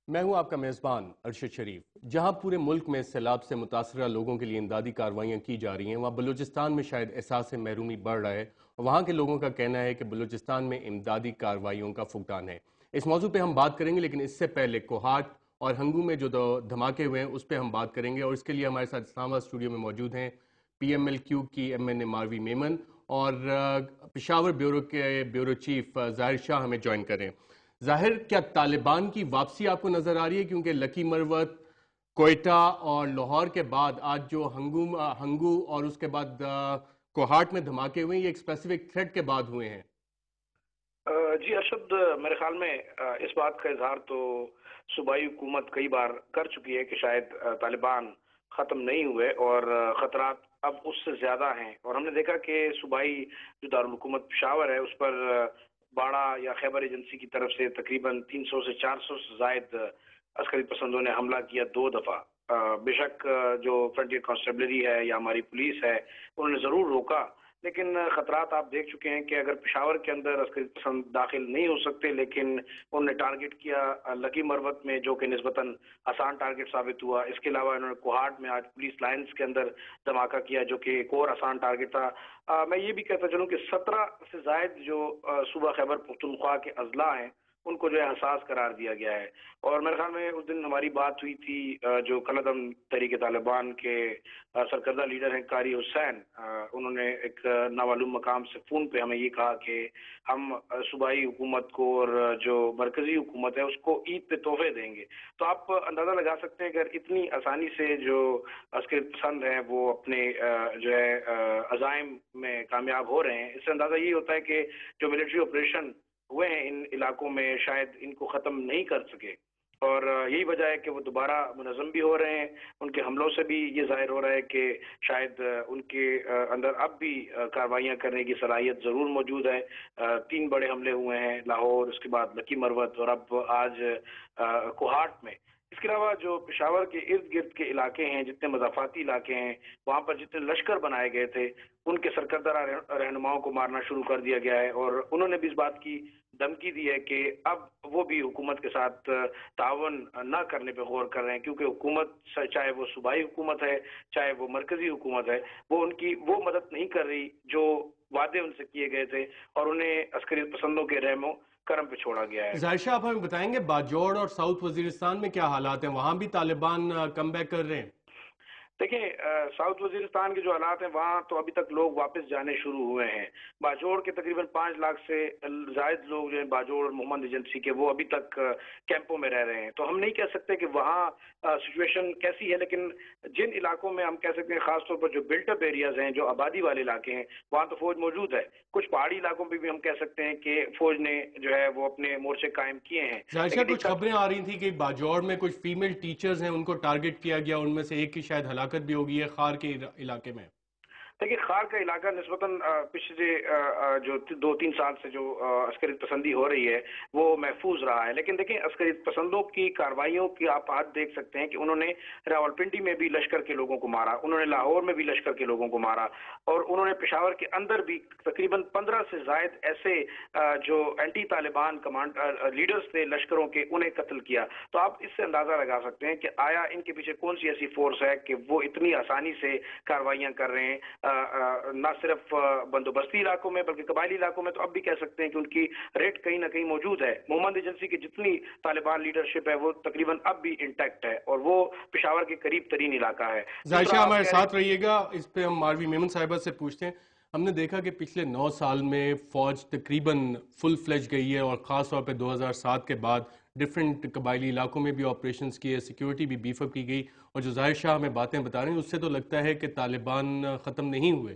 میں ہوں آپ کا میزبان ارشد شریف۔ جہاں پورے ملک میں سیلاب سے متاثرہ لوگوں کے لیے امدادی کارروائیاں کی جا رہی ہیں، وہاں بلوچستان میں شاید احساس محرومی بڑھ رہا ہے، اور وہاں کے لوگوں کا کہنا ہے کہ بلوچستان میں امدادی کارروائیوں کا فقدان ہے۔ اس موضوع پہ ہم بات کریں گے، لیکن اس سے پہلے کوہاٹ اور ہنگو میں جو دھماکے ہوئے ہیں اس پہ ہم بات کریں گے، اور اس کے لیے ہمارے ساتھ اسلام آباد اسٹوڈیو میں موجود ہیں پی ایم ایل کیو کی ایم این اے ماروی میمن اور پشاور بیورو کے بیورو چیف ظاہر شاہ ہمیں جوائن کریں۔ ظاہر، کیا طالبان کی واپسی آپ کو نظر آ رہی ہے؟ کیونکہ لکی مروت، کوئٹہ اور لاہور کے بعد آج جو ہنگو اور اس کے بعد کوہاٹ میں دھماکے ہوئے ہیں، یہ ایک اسپیسیفک تھریٹ کے بعد ہوئے ہیں۔ جی ارشد، میرے خیال میں اس بات کا اظہار تو صوبائی حکومت کئی بار کر چکی ہے کہ شاید طالبان ختم نہیں ہوئے اور خطرات اب اس سے زیادہ ہیں، اور ہم نے دیکھا کہ صوبائی جو دارالحکومت پشاور ہے اس پر باڑہ یا خیبر ایجنسی کی طرف سے تقریباً 300 سے 400 سے زائد عسکری پسندوں نے حملہ کیا 2 دفعہ۔ بے شک جو فرنٹیئر کانسٹیبلری ہے یا ہماری پولیس ہے انہوں نے ضرور روکا، لیکن خطرات آپ دیکھ چکے ہیں کہ اگر پشاور کے اندر عسکری پسند داخل نہیں ہو سکتے، لیکن انہوں نے ٹارگٹ کیا لکی مروت میں، جو کہ نسبتاً آسان ٹارگٹ ثابت ہوا۔ اس کے علاوہ انہوں نے کوہاٹ میں آج پولیس لائنز کے اندر دھماکہ کیا، جو کہ ایک اور آسان ٹارگٹ تھا۔ میں یہ بھی کہتا چلوں کہ 17 سے زائد جو صوبہ خیبر پختونخوا کے اضلاع ہیں ان کو جو ہے حساس قرار دیا گیا ہے، اور میرے خیال میں اس دن ہماری بات ہوئی تھی جو کالعدم تحریک طالبان کے سرکردہ لیڈر ہیں قاری حسین، انہوں نے ایک نامعلوم مقام سے فون پہ ہمیں یہ کہا کہ ہم صوبائی حکومت کو اور جو مرکزی حکومت ہے اس کو عید پہ تحفے دیں گے۔ تو آپ اندازہ لگا سکتے ہیں اگر اتنی آسانی سے جو عسکری پسند ہیں وہ اپنے جو ہے عزائم میں کامیاب ہو رہے ہیں، اس سے اندازہ یہی ہوتا ہے کہ جو ملٹری آپریشن ہوئے ہیں ان علاقوں میں شاید ان کو ختم نہیں کر سکے، اور یہی وجہ ہے کہ وہ دوبارہ منظم بھی ہو رہے ہیں۔ ان کے حملوں سے بھی یہ ظاہر ہو رہا ہے کہ شاید ان کے اندر اب بھی کارروائیاں کرنے کی صلاحیت ضرور موجود ہے۔ 3 بڑے حملے ہوئے ہیں، لاہور، اس کے بعد لکی مروت اور اب آج کوہاٹ میں۔ اس کے علاوہ جو پشاور کے ارد گرد کے علاقے ہیں، جتنے مضافاتی علاقے ہیں، وہاں پر جتنے لشکر بنائے گئے تھے ان کے سرکردہ رہنماؤں کو مارنا شروع کر دیا گیا ہے، اور انہوں نے بھی اس بات کی دھمکی دی ہے کہ اب وہ بھی حکومت کے ساتھ تعاون نہ کرنے پہ غور کر رہے ہیں، کیونکہ حکومت چاہے وہ صوبائی حکومت ہے چاہے وہ مرکزی حکومت ہے، وہ ان کی وہ مدد نہیں کر رہی جو وعدے ان سے کیے گئے تھے، اور انہیں عسکری پسندوں کے رحم و کرم پہ چھوڑا گیا ہے۔ ظاہر شاہ، آپ ہمیں بتائیں گے باجوڑ اور ساؤتھ وزیرستان میں کیا حالات ہیں؟ وہاں بھی طالبان کم بیک کر رہے ہیں؟ دیکھیں، ساؤتھ وزیرستان کے جو حالات ہیں وہاں تو ابھی تک لوگ واپس جانے شروع ہوئے ہیں۔ باجوڑ کے تقریباً 5 لاکھ سے زائد لوگ جو ہیں باجوڑ اور محمد ایجنسی کے، وہ ابھی تک کیمپوں میں رہ رہے ہیں۔ تو ہم نہیں کہہ سکتے کہ وہاں سچویشن کیسی ہے، لیکن جن علاقوں میں ہم کہہ سکتے ہیں خاص طور پر جو بلٹ اپ ایریاز ہیں، جو آبادی والے علاقے ہیں، وہاں تو فوج موجود ہے۔ کچھ پہاڑی علاقوں پہ بھی ہم کہہ سکتے ہیں کہ فوج نے جو ہے وہ اپنے مورچے قائم کیے ہیں۔ ظاہر شاہ، کچھ خبریں آ رہی تھیں کہ باجوڑ میں کچھ فیمیل ٹیچرز ہیں ان کو ٹارگٹ کیا گیا، ان میں سے ایک کی شاید ہلاکت بھی ہوگی ہے خار کے علاقے میں۔ دیکھیے، خار کا علاقہ نسبتاً پچھلے جو 2-3 سال سے جو عسکری پسندی ہو رہی ہے وہ محفوظ رہا ہے، لیکن دیکھیں عسکری پسندوں کی کارروائیوں کی آپ حد دیکھ سکتے ہیں کہ انہوں نے راولپنڈی میں بھی لشکر کے لوگوں کو مارا، انہوں نے لاہور میں بھی لشکر کے لوگوں کو مارا، اور انہوں نے پشاور کے اندر بھی تقریباً 15 سے زائد ایسے جو اینٹی طالبان لیڈرز تھے لشکروں کے، انہیں قتل کیا۔ تو آپ اس سے اندازہ لگا سکتے ہیں کہ آیا ان کے پیچھے کون سی ایسی فورس ہے کہ وہ اتنی آسانی سے کارروائیاں کر رہے ہیں، نہ صرف بندوبستی علاقوں میں بلکہ قبائلی علاقوں میں۔ تو اب بھی کہہ سکتے ہیں کہ ان کی ریٹ کہیں نہ کہیں موجود ہے۔ محمد ایجنسی کی جتنی طالبان لیڈرشپ ہے وہ تقریباً اب بھی انٹیکٹ ہے، اور وہ پشاور کے قریب ترین علاقہ ہے۔ ظاہر شاہ، ہمارے ساتھ رہیے گا، اس پہ ہم ماروی میمن صاحبہ سے پوچھتے ہیں۔ ہم نے دیکھا کہ پچھلے 9 سال میں فوج تقریباً فل فلیج گئی ہے، اور خاص طور پہ 2007 کے بعد ڈیفرنٹ قبائلی علاقوں میں بھی آپریشنز کیے، سیکیورٹی بھی بیف اپ کی گئی، اور جو ظاہر شاہ ہمیں باتیں بتا رہے ہیں اس سے تو لگتا ہے کہ طالبان ختم نہیں ہوئے۔